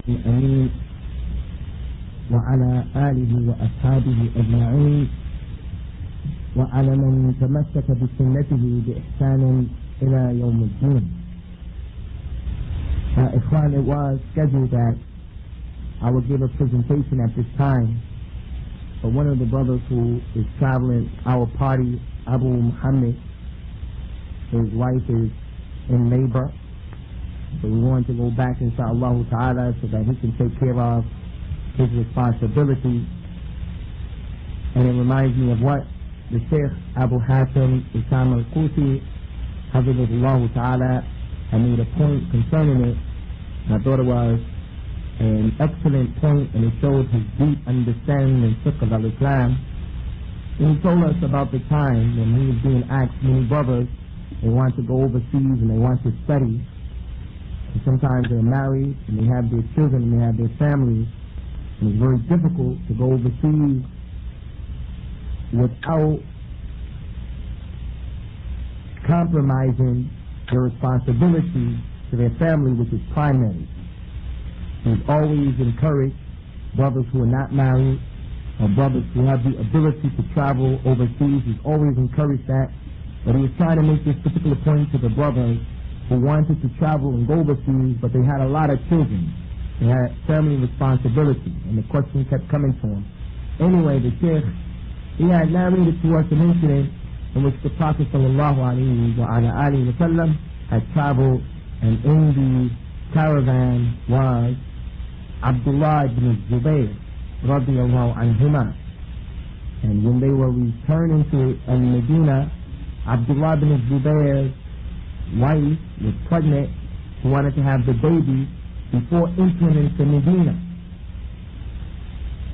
الأمين وعلى آله وأصحابه أجمعين وعلى من تمسك بسنته بإحسان إلى يوم الدين. Ikhwan, it was scheduled that I would give a presentation at this time, but one of the brothers who is traveling our party, Abu Muhammad, his wife is in labor, so we want to go back inshallah ta'ala so that he can take care of his responsibility. And it reminds me of what the Sheikh Abu Hassan Usamah al-Qusi Hafidhullah ta'ala had made a point concerning it, and I thought it was an excellent point, and it showed his deep understanding and fiqh of al-Islam. And he told us about the time when he was being asked, many brothers, they want to go overseas and they want to study. And sometimes they're married and they have their children and they have their families. And it's very difficult to go overseas without compromising their responsibility to their family, which is primary. He's always encouraged brothers who are not married or brothers who have the ability to travel overseas. He's always encouraged that. But he was trying to make this particular point to the brothers who wanted to travel and go overseas, but they had a lot of children. They had family responsibility, and the question kept coming to him. Anyway, the Sheikh, he had narrated to us an incident in which the Prophet ﷺ had traveled, and in the caravan was Abdullah ibn Zubayr radiyallahu anhuma. And when they were returning to Medina, Abdullah ibn Zubayr's wife was pregnant. She wanted to have the baby before entering into Medina.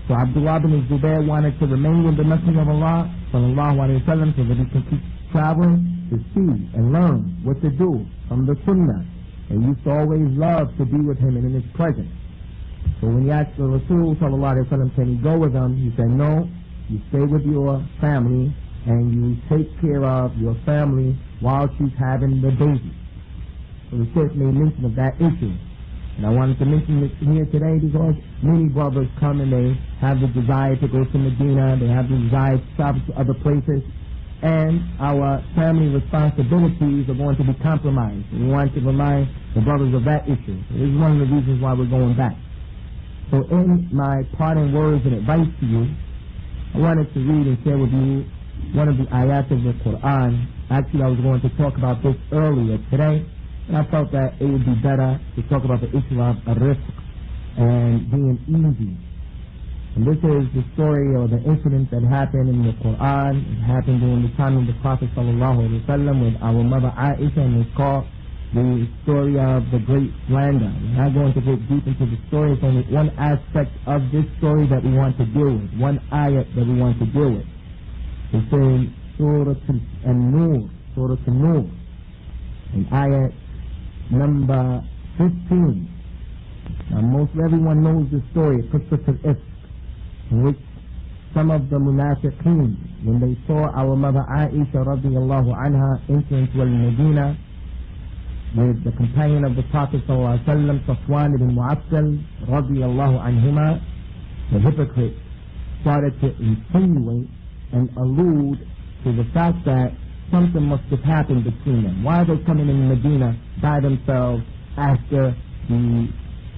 So Abdullah ibn Zubayr wanted to remain with the Messenger of Allah sallallahu alayhi wa sallam so that he could keep traveling to see and learn what to do from the Sunnah. And he used to always love to be with him and in his presence. So when he asked the Rasul sallallahu alayhi wa sallam, can he go with him? He said, no, you stay with your family and you take care of your family while she's having the baby. So the Sheikh made mention of that issue. And I wanted to mention this here today because many brothers come and they have the desire to go to Medina, they have the desire to travel to other places, and our family responsibilities are going to be compromised. We want to remind the brothers of that issue. So this is one of the reasons why we're going back. So in my parting words and advice to you, I wanted to read and share with you one of the ayat of the Qur'an. Actually, I was going to talk about this earlier today, and I felt that it would be better to talk about the issue of rizq and being easy. And this is the story or the incident that happened in the Qur'an. It happened during the time of the Prophet sallallahu alaihi wasallam with our mother Aisha, and it's called the story of the great slander. We're not going to go deep into the story. It's only one aspect of this story that we want to deal with, one ayat that we want to deal with. It's in Surah An-Nur, Surah An-Nur, in ayat number 15. Now most everyone knows the story, Qissat al-Ifk, in which some of the munafiqeen, when they saw our mother Aisha radiyallahu anha enter into al-Medina with the companion of the Prophet sallallahu alaihi wasallam, Safwan ibn Mu'attal radiyallahu anhuma, the hypocrites started to insinuate and allude to the fact that something must have happened between them. Why are they coming in Medina by themselves after the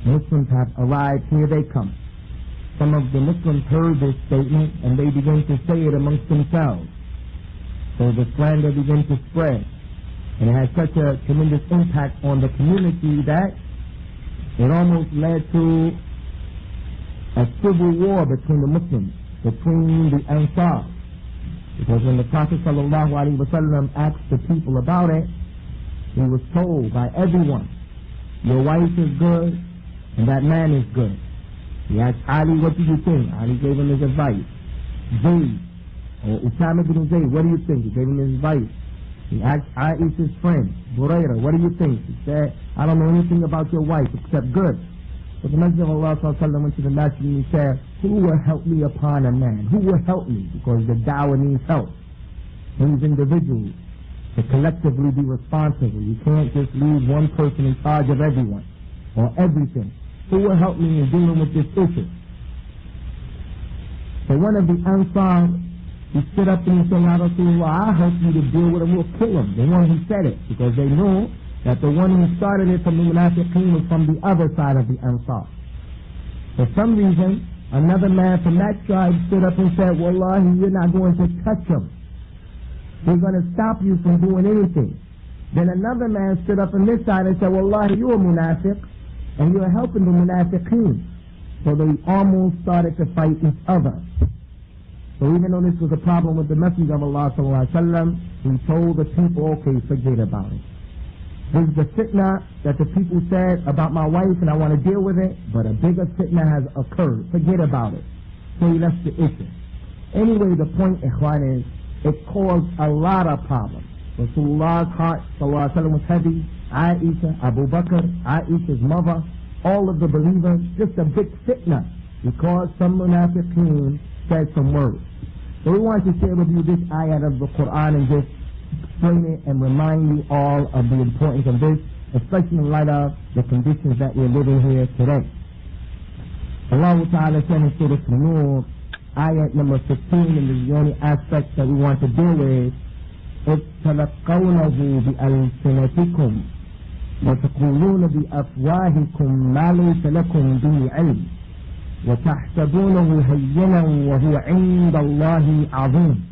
Muslims have arrived? Here they come. Some of the Muslims heard this statement and they began to say it amongst themselves. So the slander began to spread. And it had such a tremendous impact on the community that it almost led to a civil war between the Muslims, between the Ansar. Because when the Prophet ﷺ asked the people about it, he was told by everyone, your wife is good and that man is good. He asked Ali, what do you think? Ali gave him his advice. Zayd, or Usamah ibn Zayd, what do you think? He gave him his advice. He asked Aisha's friend, Burayra, what do you think? He said, I don't know anything about your wife except good. So the Messenger of Allah ﷺ went to the masjid and he said, who will help me upon a man? Who will help me? Because the dawah needs help. These individuals to collectively be responsible. You can't just leave one person in charge of everyone or everything. who will help me in dealing with this issue? So one of the Ansar, he stood up and he said, Ya Rasulullah, I'll help you to deal with him, we'll kill him. The one who said it, because they knew that the one who started it from the Munafiqeen was from the other side of the Ansar. For some reason, another man from that tribe stood up and said, Wallahi, you're not going to touch him. We're going to stop you from doing anything. Then another man stood up on this side and said, Wallahi, you're a munafiq, and you're helping the munafiqeen. So they almost started to fight each other. So even though this was a problem with the Messenger of Allah sallallahu alaihi wasallam, he told the people, okay, forget about it. This is the fitna that the people said about my wife, and I want to deal with it, but a bigger fitna has occurred. Forget about it. So he left the issue. Anyway, the point, ikhwan, is it caused a lot of problems. Rasulullah's heart, sallallahu alaihi wasallam, was heavy. Aisha, Abu Bakr, Aisha's mother, all of the believers, just a big fitna because some munafiqeen said some words. So we want to share with you this ayat of the Qur'an and just explain it and remind you all of the importance of this, especially in light of the conditions that we're living here today. Allah Ta'ala said in Surah An-Nur, ayat number 15, and this is the only aspect that we want to deal with, إِذْ تَلَقَّوْنَهُ بِأَلْسِنَتِكُمْ وَتَقُولُونَ بِأَفْوَاهِكُمْ مَا لَيْسَ لَكُمْ بِهِ عِلْمٌ وَتَحْسَبُونَهُ هَيِّنًا وَهُوَ عِندَ اللَّهِ عَظِيمٌ.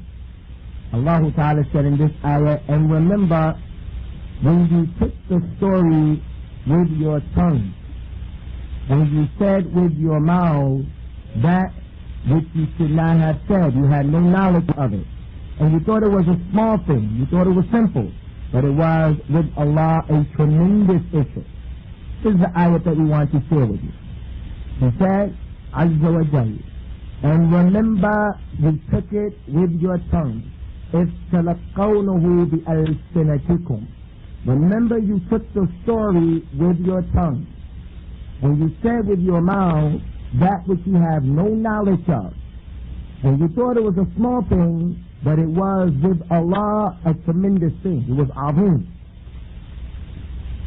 Allah Ta'ala said in this ayah, and remember when you took the story with your tongue, and you said with your mouth that which you should not have said, you had no knowledge of it, and you thought it was a small thing, you thought it was simple, but it was with Allah a tremendous issue. This is the ayah that we want to share with you. He said, Azza wa Jalla, and remember you took it with your tongue. إِذْ تَلَقَّوْنَهُ بِأَلْسِنَتِكُمْ. Remember you took the story with your tongue. When you said with your mouth that which you have no knowledge of. And you thought it was a small thing, but it was with Allah a tremendous thing. It was azim.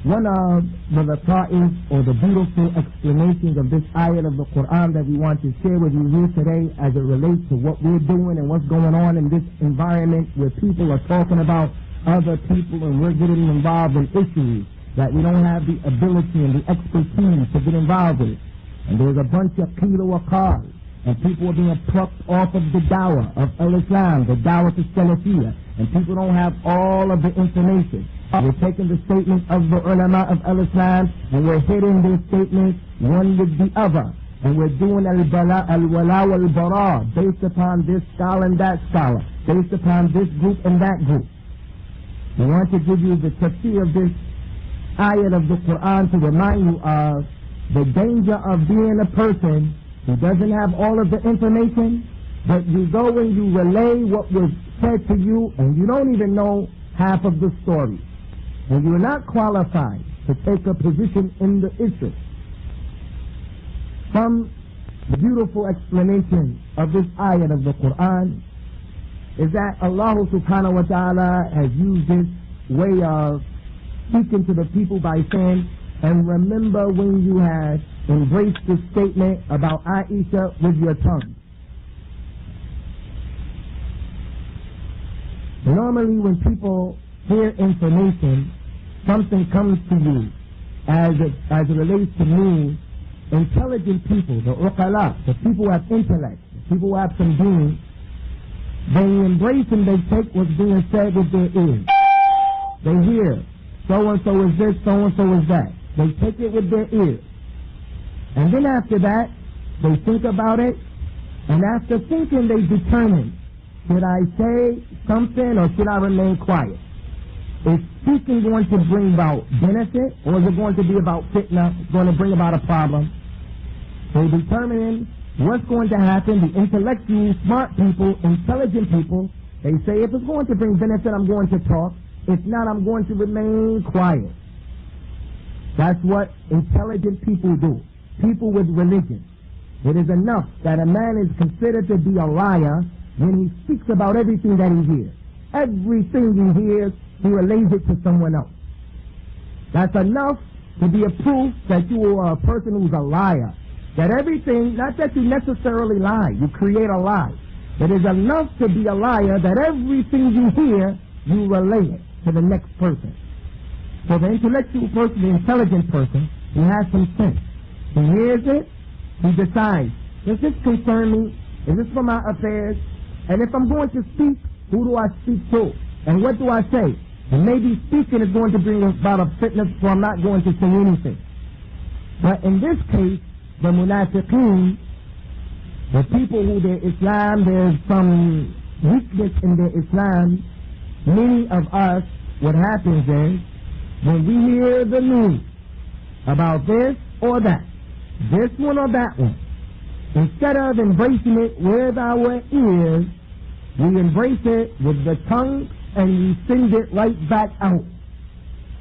One of the lata'if, or the beautiful explanations of this ayat of the Qur'an that we want to share with you here today as it relates to what we're doing and what's going on in this environment where people are talking about other people and we're getting involved in issues that we don't have the ability and the expertise to get involved with. And there's a bunch of qila wa qal, and people are being plucked off of the dawah of al-Islam, the dawah to Salafiyah, and people don't have all of the information. We're taking the statements of the ulama of al-Islam and we're hitting these statements one with the other. And we're doing al-wala wal-bara based upon this scholar and that scholar, based upon this group and that group. We want to give you the tafsir of this ayat of the Qur'an to remind you of the danger of being a person who doesn't have all of the information, but you go and you relay what was said to you and you don't even know half of the story. And you are not qualified to take a position in the issue. Some beautiful explanation of this ayat of the Qur'an is that Allah subhanahu wa ta'ala has used this way of speaking to the people by saying, and remember when you had embraced the statement about Aisha with your tongue. Normally when people hear information, something comes to you as it relates to me, intelligent people, the uqala, the people who have intellect, the people who have some being, they embrace and they take what's being said with their ears. They hear, so-and-so is this, so-and-so is that. They take it with their ears. And then after that, they think about it, and after thinking they determine, should I say something or should I remain quiet? Is speaking going to bring about benefit, or is it going to be about fitna? It's going to bring about a problem. So determining what's going to happen, the intellectual, smart people, intelligent people, they say if it's going to bring benefit, I'm going to talk. If not, I'm going to remain quiet. That's what intelligent people do. People with religion. It is enough that a man is considered to be a liar when he speaks about everything that he hears. Everything he hears, he relays it to someone else. That's enough to be a proof that you are a person who's a liar. That everything, not that you necessarily lie, you create a lie. It is enough to be a liar that everything you hear, you relay it to the next person. So the intellectual person, the intelligent person, he has some sense. He hears it, he decides, does this concern me? Is this for my affairs? And if I'm going to speak, who do I speak to? And what do I say? And maybe speaking is going to bring about a fitness, so I'm not going to say anything. But in this case, the munafiqeen, the people who their Islam, there's some weakness in their Islam, many of us, what happens is, when we hear the news about this or that, this one or that one, instead of embracing it with our ears, we embrace it with the tongue and we send it right back out.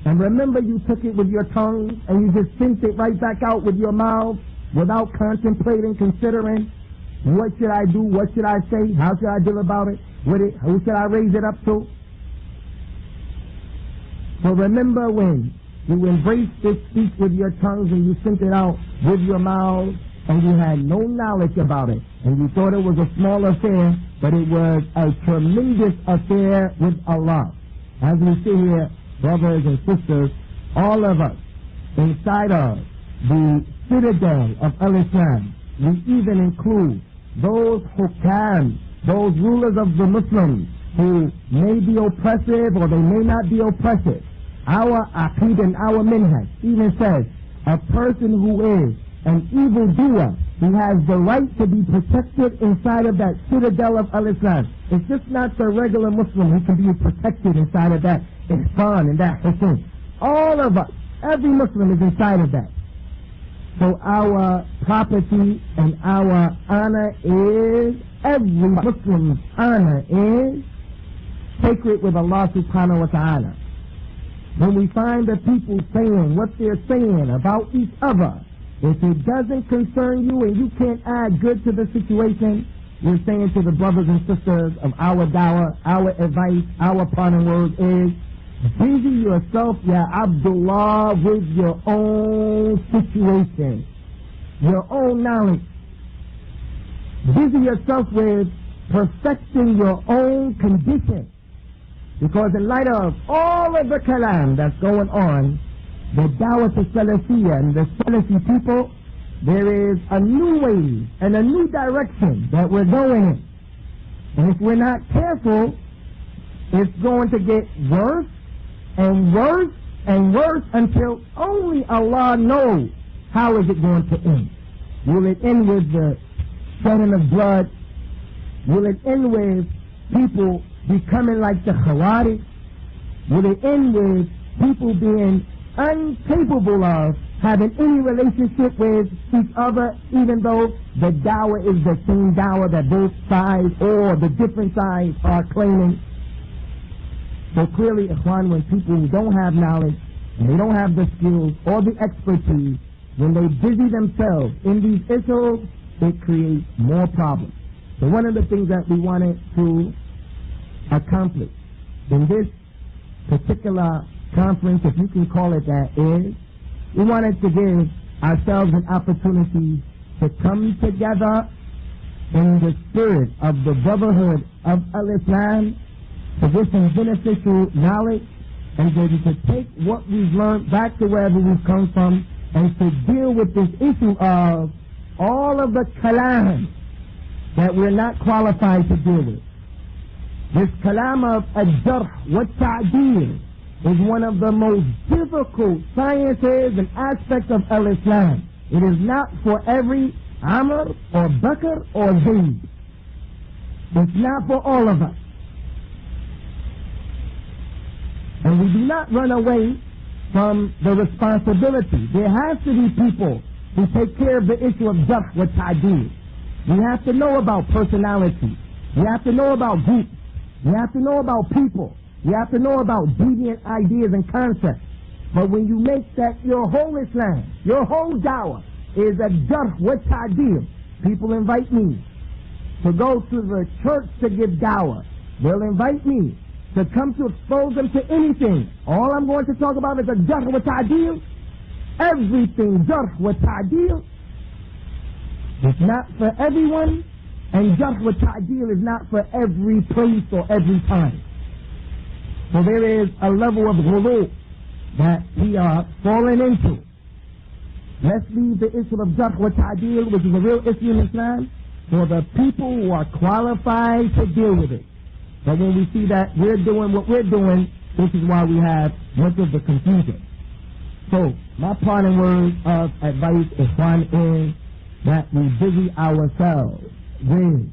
And remember, you took it with your tongue and you just sent it right back out with your mouth without contemplating, considering, what should I do, what should I say, how should I deal about it, who should I raise it up to? So remember, when you embraced this speech with your tongues and you sent it out with your mouth and you had no knowledge about it and you thought it was a small affair, but it was a tremendous affair with Allah. As we see here, brothers and sisters, all of us inside of the citadel of Al-Islam, we even include those hukam, those rulers of the Muslims who may be oppressive or they may not be oppressive. Our aqid and our minhaj even says a person who is an evildoer, he has the right to be protected inside of that citadel of Al-Islam. It's just not the regular Muslim who can be protected inside of that ihsan and that husn. All of us, every Muslim is inside of that. So our property and our honor is, every Muslim's honor is sacred with Allah subhanahu wa ta'ala. When we find the people saying what they're saying about each other, if it doesn't concern you and you can't add good to the situation, we're saying to the brothers and sisters of our dawah, our advice, our parting word is, busy yourself, Ya Abdullah, with your own situation, your own knowledge. Busy yourself with perfecting your own condition. Because in light of all of the kalam that's going on, the dawah to Salafiyya and the Salafi people, there is a new way and a new direction that we're going in. And if we're not careful, it's going to get worse and worse and worse until only Allah knows how is it going to end. Will it end with the shedding of blood? Will it end with people becoming like the Khawarij? Will it end with people being incapable of having any relationship with each other, even though the dawah is the same dawah that both sides or the different sides are claiming? So clearly, Ikhwan, when people who don't have knowledge and they don't have the skills or the expertise, when they busy themselves in these issues, it creates more problems. So one of the things that we wanted to accomplish in this particular conference, if you can call it that, is we wanted to give ourselves an opportunity to come together in the spirit of the brotherhood of Al-Islam, to get some beneficial knowledge, and then to take what we've learned back to wherever we've come from, and to deal with this issue of all of the kalam that we're not qualified to deal with. This kalam of al-jarh wa ta'deel is one of the most difficult sciences and aspects of Al-Islam. It is not for every Amr or Bakr or Zayd. It's not for all of us. And we do not run away from the responsibility. There has to be people who take care of the issue of jarh wa ta'deel. We have to know about personality. We have to know about groups. We have to know about people. We have to know about deviant ideas and concepts. But when you make that your whole Islam, your whole dawah is a jarh wa ta'deel, people invite me to go to the church to give dawah. They'll invite me to come to expose them to anything. All I'm going to talk about is a jarh wa ta'deel. everything jarh wa ta'deel is not for everyone, and jarh wa ta'deel is not for every place or every time. So there is a level of ghulu that we are falling into. Let's leave the issue of jarh wa ta'deel, which is a real issue in Islam, for the people who are qualified to deal with it. But when we see that we're doing what we're doing, this is why we have much of the confusion. So, my parting words of advice, Ikhwan, is that we busy ourselves with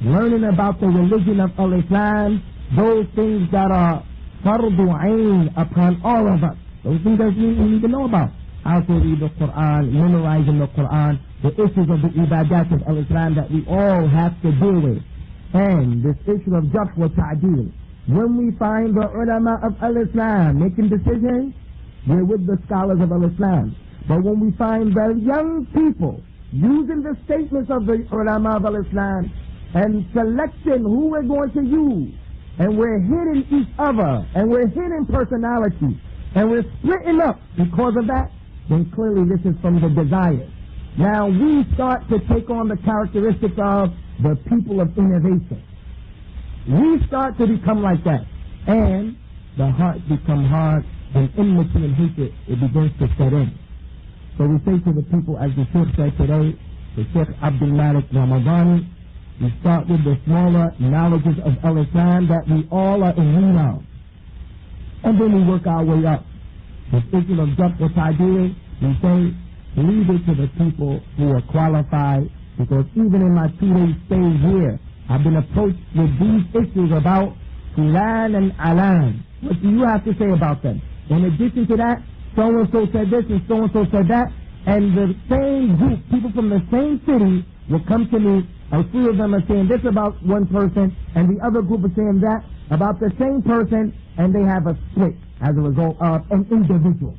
learning about the religion of Al-Islam, those things that are fardu ayn upon all of us, those things that we need to know about. How to read the Qur'an, memorizing the Qur'an, the issues of the ibadat of Al-Islam that we all have to deal with. And this issue of jarh wa ta'deel. When we find the ulama of Al-Islam making decisions, we're with the scholars of Al-Islam. But when we find the young people using the statements of the ulama of Al-Islam and selecting who we're going to use, and we're hitting each other, and we're hitting personality, and we're splitting up because of that, then clearly this is from the desire. Now we start to take on the characteristics of the people of innovation. We start to become like that, and the heart becomes hard, and enmity and hatred, it begins to set in. So we say to the people, as the Sheikh said today, the Sheikh Abdul Malik Ramadani, we start with the smaller knowledges of Al-Islam that we all are in need of, and then we work our way up. This issue of jarh wa ta'deel, we say, leave it to the people who are qualified, because even in my 2-day stay here, I've been approached with these issues about Fulan and Alan. What do you have to say about them? In addition to that, so-and-so said this and so-and-so said that, and the same group, people from the same city, will come to me, and 3 of them are saying this about one person, and the other group is saying that about the same person, and they have a split as a result of an individual.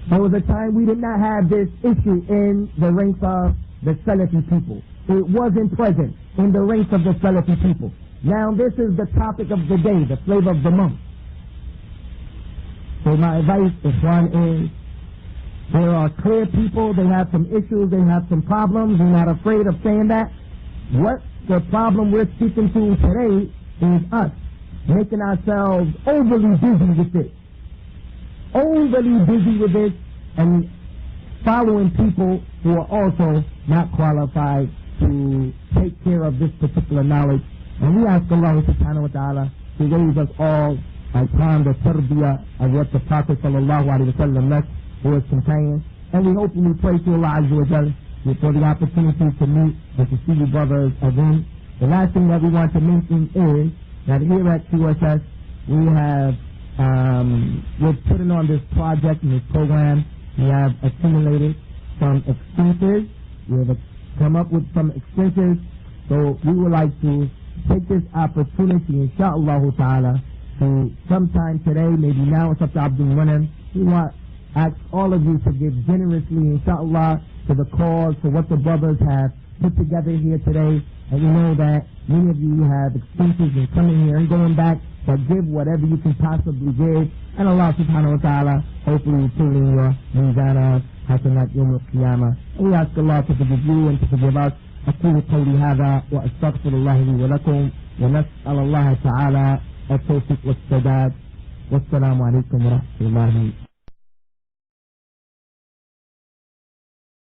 There was a time we did not have this issue in the ranks of the Salafi people. It wasn't present in the ranks of the Salafi people. Now this is the topic of the day, the flavor of the month. So my advice, Ikhwan, is there are clear people, they have some issues, they have some problems, we're not afraid of saying that. What the problem we're speaking to today is us making ourselves overly busy with this. Overly busy with this and following people who are also not qualified to take care of this particular knowledge. And we ask Allah subhanahu wa ta'ala to raise us all upon the tarbiyah of what the Prophet sallallahu alaihi wasallam left for his companions. And we hope and we pray to Allah azza wa jalla for the opportunity to meet and to see you brothers again. The last thing that we want to mention is that here at QSS we have we're putting on this project and this program. We have accumulated some expenses. We have come up with some expenses. So we would like to take this opportunity, inshaAllah ta'ala, to sometime today, maybe now, it's up to Abdul Munim. We want to ask all of you to give generously, inshaAllah, to the cause, for what the brothers have put together here today. And we know that many of you have expenses in coming here and going back, but give whatever you can possibly give. And Allah subhanahu wa ta'ala hopefully will put in your mizana hasanat yawm al-qiyamah. And we ask Allah to forgive you and to forgive us. أقول قولي هذا وأستغفر الله لي ولكم ونسأل الله تعالى التوفيق والسداد والسلام عليكم ورحمة الله